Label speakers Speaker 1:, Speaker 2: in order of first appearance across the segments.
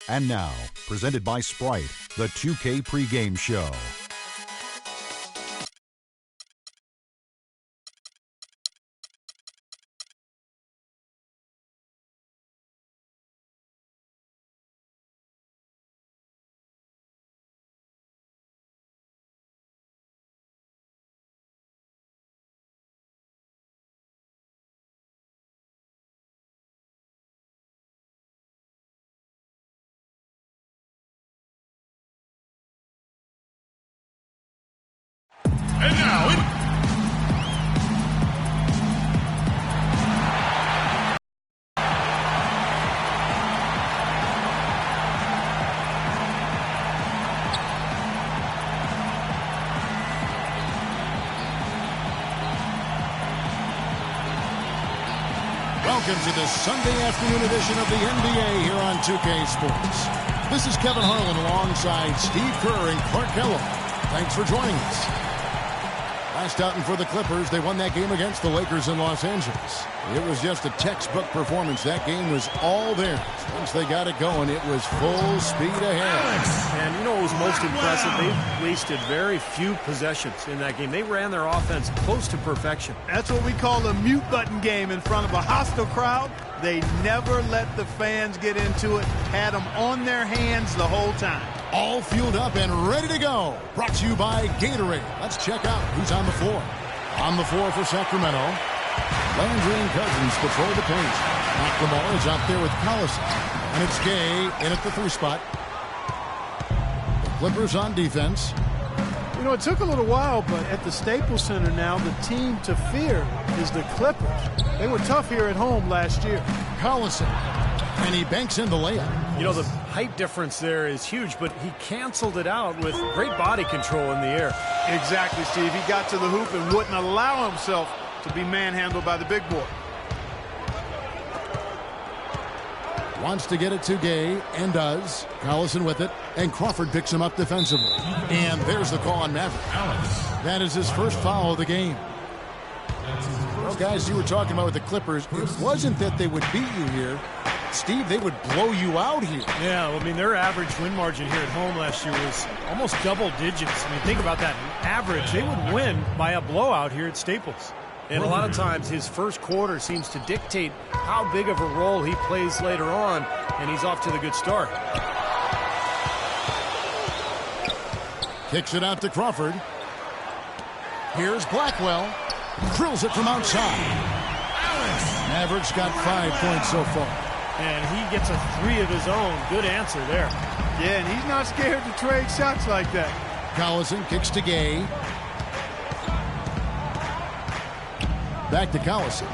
Speaker 1: And now, presented by Sprite, the 2K pregame show.
Speaker 2: And now
Speaker 3: welcome to the Sunday afternoon edition of the NBA here on 2K Sports. This is Kevin Harlan alongside Steve Kerr and Clark Kellogg. Thanks for joining us. Last outing for the Clippers, they won that game against the Lakers in Los Angeles. It was just a textbook performance. That game was all theirs. Once they got it going, it was full speed ahead.
Speaker 4: And you know what was most impressive? They wasted very few possessions in that game. They ran their offense close to perfection.
Speaker 5: That's what we call a mute button game in front of a hostile crowd. They never let the fans get into it, had them on their hands the whole time.
Speaker 3: All fueled up and ready to go. Brought to you by Gatorade. Let's check out who's on the floor. On the floor for Sacramento, Landry and Cousins patrol the paint. McLemore is out there with Collison. And it's Gay in at the 3 spot. The Clippers on defense.
Speaker 5: You know, it took a little while, but at the Staples Center now, the team to fear is the Clippers. They were tough here at home last year.
Speaker 3: Collison. And he banks in the layup.
Speaker 4: You know, the height difference there is huge, but he canceled it out with great body control in the air.
Speaker 5: Exactly, Steve. He got to the hoop and wouldn't allow himself to be manhandled by the big boy.
Speaker 3: Wants to get it to Gay, and does. Collison with it, and Crawford picks him up defensively. And there's the call on Maverick. That is his first foul of the game. Well, guys, you were talking about with the Clippers, it wasn't that they would beat you here. Steve, they would blow you out here.
Speaker 4: Yeah, well, I mean, their average win margin here at home last year was almost double digits. I mean, think about that. Average, they would win by a blowout here at Staples. And a lot of times his first quarter seems to dictate how big of a role he plays later on, and he's off to the good start.
Speaker 3: Kicks it out to Crawford. Here's Blackwell. Drills it from outside. Mavericks got 5 points so far.
Speaker 4: And he gets a 3 of his own. Good answer there.
Speaker 5: Yeah, and he's not scared to trade shots like that.
Speaker 3: Collison kicks to Gay. Back to Collison.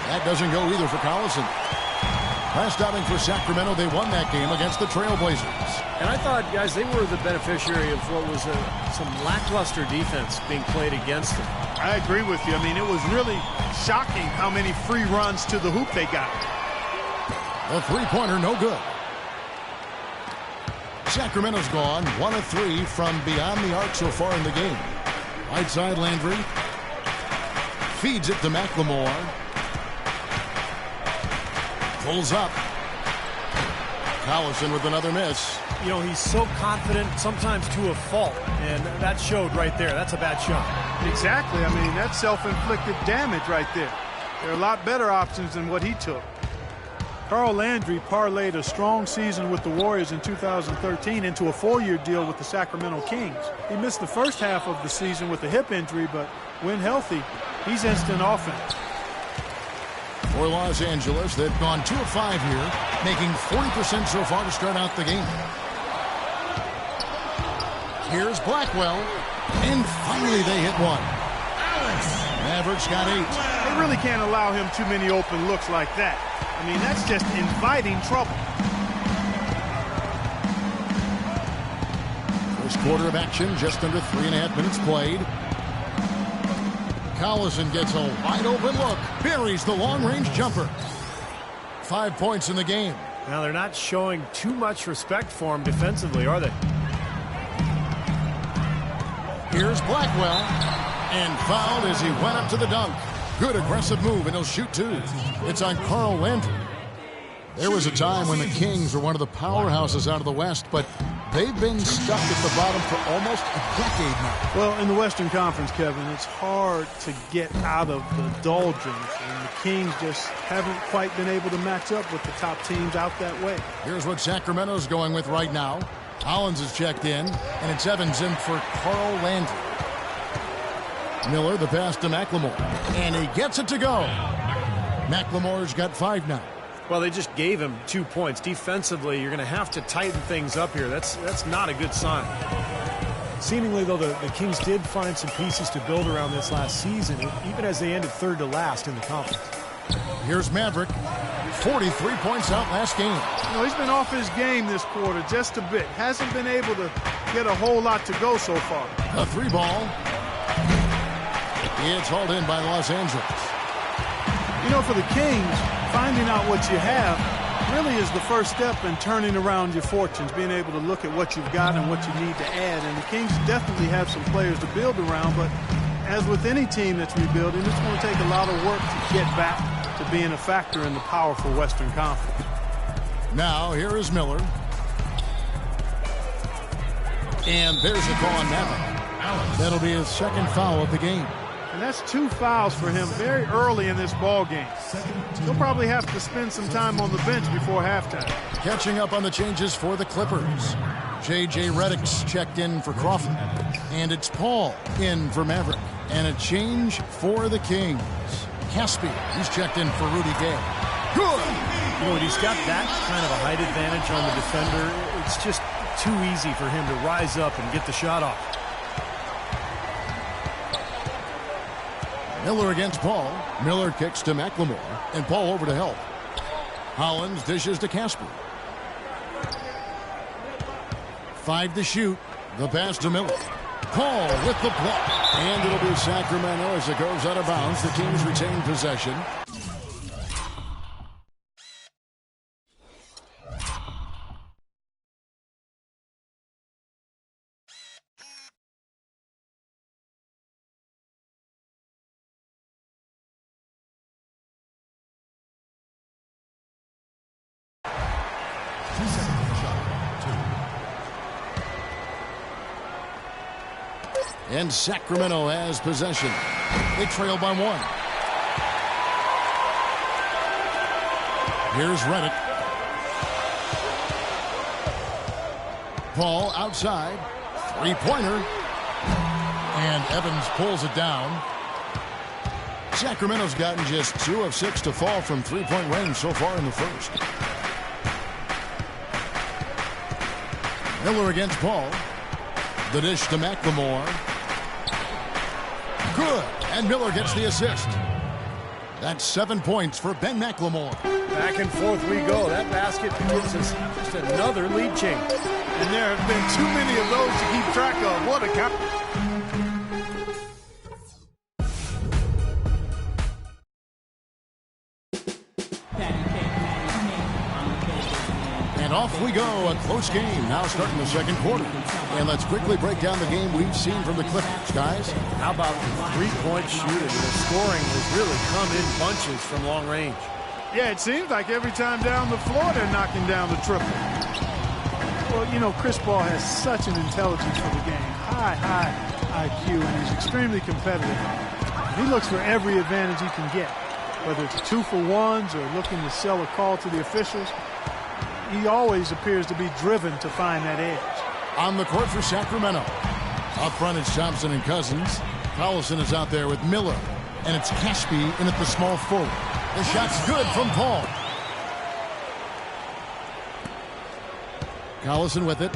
Speaker 3: That doesn't go either for Collison. Last outing for Sacramento, they won that game against the Trailblazers.
Speaker 4: And I thought, guys, they were the beneficiary of what was some lackluster defense being played against them.
Speaker 5: I agree with you. I mean, it was really shocking how many free runs to the hoop they got.
Speaker 3: A three-pointer, no good. Sacramento's gone 1 of 3 from beyond the arc so far in the game. Right side, Landry. Feeds it to McLemore. Pulls up. Collison with another miss.
Speaker 4: You know, he's so confident, sometimes to a fault, and that showed right there. That's a bad shot.
Speaker 5: Exactly. I mean, that's self-inflicted damage right there. There are a lot better options than what he took. Carl Landry parlayed a strong season with the Warriors in 2013 into a 4-year deal with the Sacramento Kings. He missed the first half of the season with a hip injury, but when healthy, he's instant offense.
Speaker 3: For Los Angeles, they've gone 2 of 5 here, making 40% so far to start out the game. Here's Blackwell, and finally they hit one. Mavericks got 8.
Speaker 5: They really can't allow him too many open looks like that. I mean, that's just inviting trouble.
Speaker 3: First quarter of action, just under 3.5 minutes played. Collison gets a wide-open look, buries the long-range jumper. 5 points in the game.
Speaker 4: Now, they're not showing too much respect for him defensively, are they?
Speaker 3: Here's Blackwell, and fouled as he went up to the dunk. Good aggressive move, and he'll shoot 2. It's on Carl Landry. There was a time when the Kings were one of the powerhouses out of the West, but they've been stuck at the bottom for almost a decade now.
Speaker 5: Well, in the Western Conference, Kevin, it's hard to get out of the doldrums, and the Kings just haven't quite been able to match up with the top teams out that way.
Speaker 3: Here's what Sacramento's going with right now. Hollins is checked in, and it's Evans in for Carl Landry. Miller, the pass to McLemore, and he gets it to go. McLemore's got 5 now.
Speaker 4: Well, they just gave him 2 points. Defensively, you're going to have to tighten things up here. That's not a good sign. Seemingly, though, the Kings did find some pieces to build around this last season, even as they ended 3rd to last in the conference.
Speaker 3: Here's Maverick. 43 points out last game.
Speaker 5: You know, he's been off his game this quarter just a bit. Hasn't been able to get a whole lot to go so far.
Speaker 3: A 3 ball. It's hauled in by Los Angeles.
Speaker 5: You know, for the Kings, finding out what you have really is the first step in turning around your fortunes, being able to look at what you've got and what you need to add. And the Kings definitely have some players to build around, but as with any team that's rebuilding, it's going to take a lot of work to get back to being a factor in the powerful Western Conference.
Speaker 3: Now, here is Miller. And there's the call on Maverick. That'll be his 2nd foul of the game.
Speaker 5: And that's 2 fouls for him very early in this ball game. He'll probably have to spend some time on the bench before halftime.
Speaker 3: Catching up on the changes for the Clippers. J.J. Redick's checked in for Crawford. And it's Paul in for Maverick. And a change for the Kings. Caspi, he's checked in for Rudy Gay. Good!
Speaker 4: You know, when he's got that kind of a height advantage on the defender, it's just too easy for him to rise up and get the shot off.
Speaker 3: Miller against Paul. Miller kicks to McLemore, and Paul over to help. Hollins dishes to Casper. 5 to shoot. The pass to Miller. Paul with the block. And it'll be Sacramento as it goes out of bounds. The Kings retain possession. And Sacramento has possession. They trail by 1. Here's Redick. Paul outside. 3-pointer. And Evans pulls it down. Sacramento's gotten just 2 of 6 to fall from 3-point range so far in the first. Miller against Paul. The dish to McLemore. Good. And Miller gets the assist. That's 7 points for Ben McLemore.
Speaker 4: Back and forth we go. That basket gives us just another lead change.
Speaker 5: And there have been too many of those to keep track of. What a count.
Speaker 3: And off we go. A close game now starting the 2nd quarter. And let's quickly break down the game we've seen from the Clippers, guys.
Speaker 4: How about three-point shooting? The scoring has really come in bunches from long range.
Speaker 5: Yeah, it seems like every time down the floor they're knocking down the triple. Well, you know, Chris Paul has such an intelligence for the game. High IQ, and he's extremely competitive. He looks for every advantage he can get, whether it's 2-for-1s or looking to sell a call to the officials. He always appears to be driven to find that edge.
Speaker 3: On the court for Sacramento. Up front it's Thompson and Cousins. Collison is out there with Miller. And it's Caspi in at the small forward. The shot's good from Paul. Collison with it.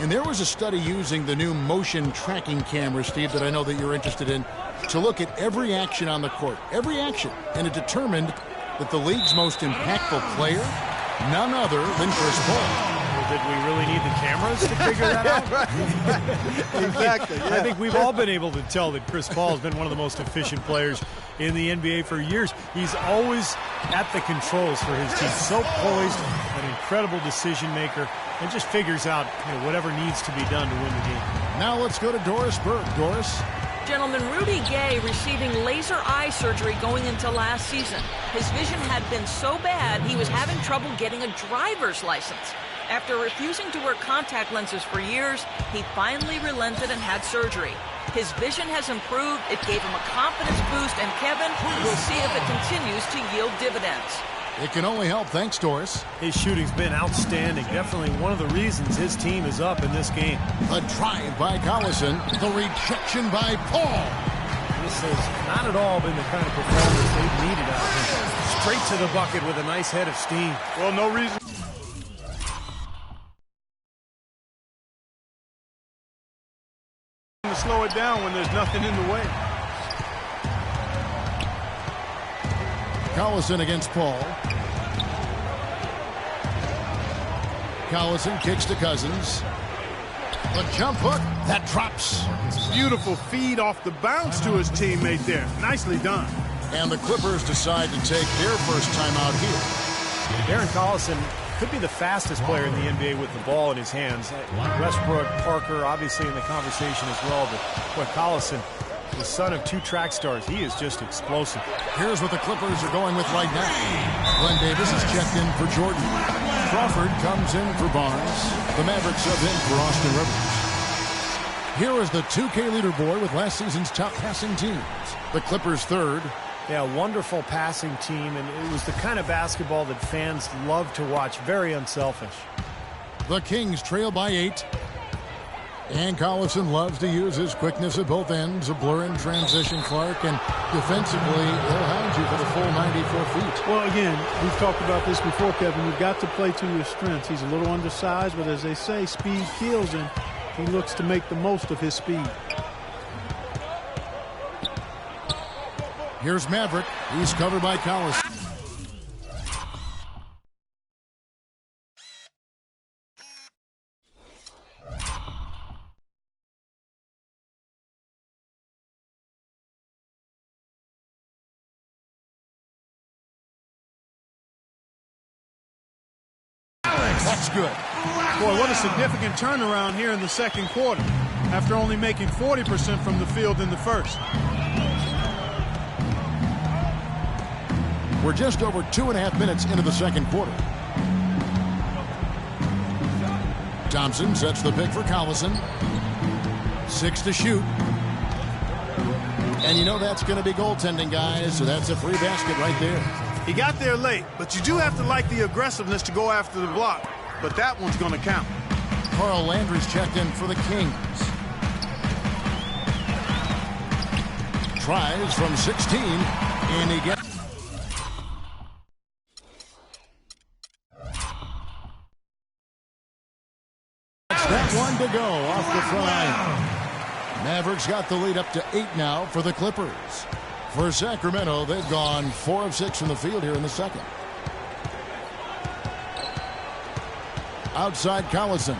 Speaker 3: And there was a study using the new motion tracking camera, Steve, that I know that you're interested in, to look at every action on the court. Every action. And it determined that the league's most impactful player, none other than Chris Paul.
Speaker 4: Did we really need the cameras to figure that out?
Speaker 5: Exactly. Yeah.
Speaker 4: I think we've all been able to tell that Chris Paul has been one of the most efficient players in the NBA for years. He's always at the controls for his team. So poised, an incredible decision maker, and just figures out whatever needs to be done to win the game.
Speaker 3: Now let's go to Doris Burke. Doris,
Speaker 2: Gentlemen, Rudy Gay receiving laser eye surgery going into last season. His vision had been so bad he was having trouble getting a driver's license. After refusing to wear contact lenses for years, he finally relented and had surgery. His vision has improved, it gave him a confidence boost, and Kevin, we'll see if it continues to yield dividends.
Speaker 3: It can only help thanks, Doris.
Speaker 4: His shooting's been outstanding. Definitely one of the reasons his team is up in this game.
Speaker 3: A drive by Collison. The rejection by Paul.
Speaker 4: This has not at all been the kind of performance they've needed out of him. Straight to the bucket with a nice head of steam.
Speaker 5: Well, no reason to slow it down when there's nothing in the way.
Speaker 3: Collison against Paul. Collison kicks to Cousins. The jump hook that drops.
Speaker 5: Beautiful feed off the bounce to his teammate there. Nicely done.
Speaker 3: And the Clippers decide to take their first time out here.
Speaker 4: Darren Collison could be the fastest player in the NBA with the ball in his hands. Westbrook, Parker, obviously in the conversation as well. But boy, Collison, the son of two track stars, he is just explosive.
Speaker 3: Here's what the Clippers are going with right now. Glenn Davis is checked in for Jordan. Crawford comes in for Barnes. The Mavericks sub in for Austin Rivers. Here is the 2K leaderboard with last season's top passing teams. The Clippers third.
Speaker 4: Yeah, wonderful passing team, and it was the kind of basketball that fans love to watch. Very unselfish.
Speaker 3: The Kings trail by 8. And Collison loves to use his quickness at both ends, a blur in transition, Clark, and defensively, he'll hound you for the full 94 feet.
Speaker 5: Well, again, we've talked about this before, Kevin. You've got to play to your strengths. He's a little undersized, but as they say, speed kills, and he looks to make the most of his speed.
Speaker 3: Here's Maverick. He's covered by Collison. That's good.
Speaker 5: Boy, what a significant turnaround here in the second quarter after only making 40% from the field in the first.
Speaker 3: We're just over 2.5 minutes into the second quarter. Thompson sets the pick for Collison. 6 to shoot. And you know that's going to be goaltending, guys, so that's a free basket right there.
Speaker 5: He got there late, but you do have to like the aggressiveness to go after the block. But that one's going to count.
Speaker 3: Carl Landry's checked in for the Kings. Tries from 16, and he gets... That one to go off the front line. Mavericks got the lead up to 8 now for the Clippers. For Sacramento, they've gone 4 of 6 from the field here in the second. Outside Collison.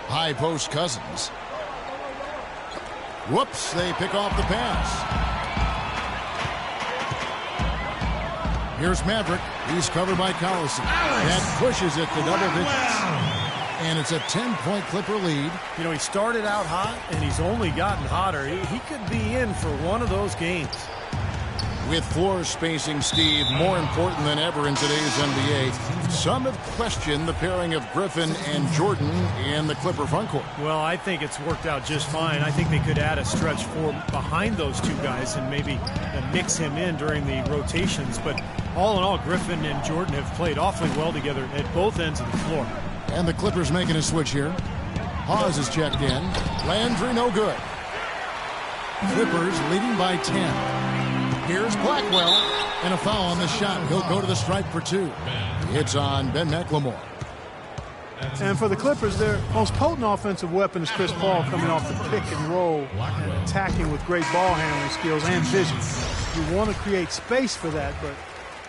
Speaker 3: High post Cousins. Whoops, they pick off the pass. Here's Maverick. He's covered by Collison. That pushes it to double digits. And it's a 10-point Clipper lead.
Speaker 4: You know, he started out hot, and he's only gotten hotter. He could be in for one of those games.
Speaker 3: With floor spacing, Steve, more important than ever in today's NBA, some have questioned the pairing of Griffin and Jordan in the Clipper frontcourt.
Speaker 4: Well, I think it's worked out just fine. I think they could add a stretch 4 behind those two guys and maybe mix him in during the rotations. But all in all, Griffin and Jordan have played awfully well together at both ends of the floor.
Speaker 3: And the Clippers making a switch here. Hawes is checked in. Landry no good. Clippers leading by 10. Here's Blackwell, and a foul on the shot. He'll go to the stripe for 2. It's on Ben McLemore.
Speaker 5: And for the Clippers, their most potent offensive weapon is Chris Paul, coming off the pick and roll, attacking with great ball handling skills and vision. You want to create space for that, but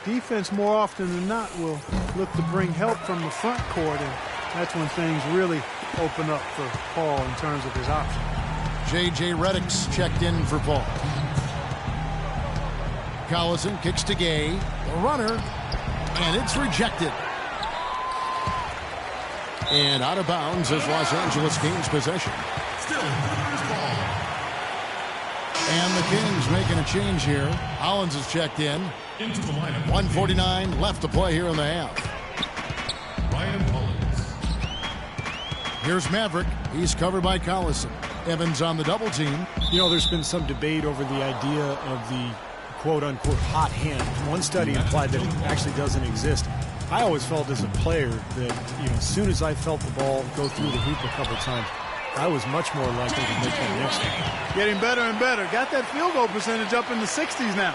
Speaker 5: defense more often than not will look to bring help from the front court, and that's when things really open up for Paul in terms of his options.
Speaker 3: J.J. Redick's checked in for Paul. Collison kicks to Gay, the runner, and it's rejected. And out of bounds as Los Angeles gains possession.
Speaker 6: Still Clippers ball.
Speaker 3: And the Kings making a change here. Hollins is checked in.
Speaker 6: Into the lineup.
Speaker 3: 1:49 left to play here in the half.
Speaker 6: Ryan Hollins.
Speaker 3: Here's Maverick. He's covered by Collison. Evans on the double team.
Speaker 4: You know, there's been some debate over the idea of the quote-unquote hot hand. One study implied that it actually doesn't exist. I always felt as a player that, as soon as I felt the ball go through the hoop a couple times, I was much more likely to make that next one.
Speaker 5: Getting better and better. Got that field goal percentage up in the 60s now.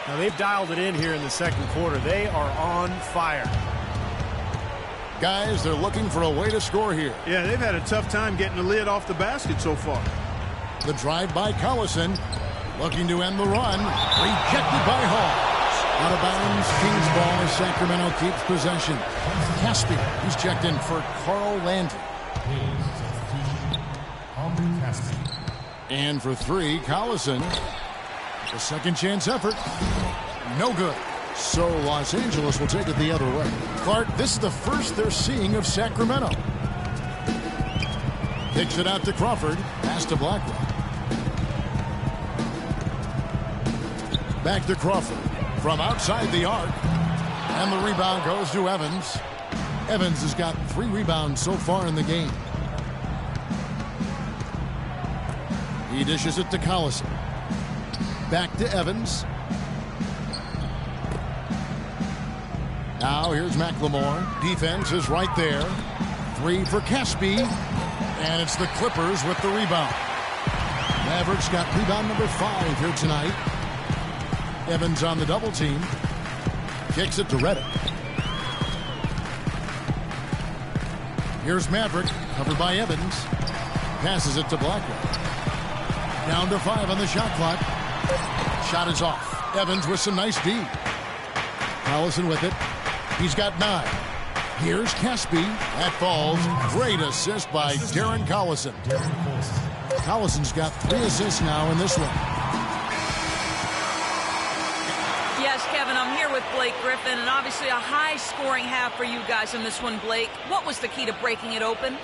Speaker 4: Now, they've dialed it in here in the second quarter. They are on fire.
Speaker 3: Guys, they're looking for a way to score here.
Speaker 5: Yeah, they've had a tough time getting the lid off the basket so far.
Speaker 3: The drive by Collison. Looking to end the run. Rejected by Hall. Out of bounds, Kings ball as Sacramento keeps possession. Caspi, he's checked in for Carl Landry. And for three, Collison. A second chance effort. No good. So Los Angeles will take it the other way. Clark, this is the first they're seeing of Sacramento. Kicks it out to Crawford. Pass to Blackwell. Back to Crawford. From outside the arc. And the rebound goes to Evans. Evans has got 3 rebounds so far in the game. He dishes it to Collison. Back to Evans. Now here's McLemore. Defense is right there. 3 for Caspi. And it's the Clippers with the rebound. Mavericks got rebound number 5 here tonight. Evans on the double team. Kicks it to Redick. Here's Maverick, covered by Evans. Passes it to Blackwell. Down to 5 on the shot clock. Shot is off. Evans with some nice D. Collison with it. He's got 9. Here's Caspi. That falls. Great assist by Darren Collison. Collison's got 3 assists now in this one.
Speaker 2: Yes, Kevin, I'm here with Blake Griffin, and obviously a high-scoring half for you guys in this one, Blake. What was the key to breaking it open?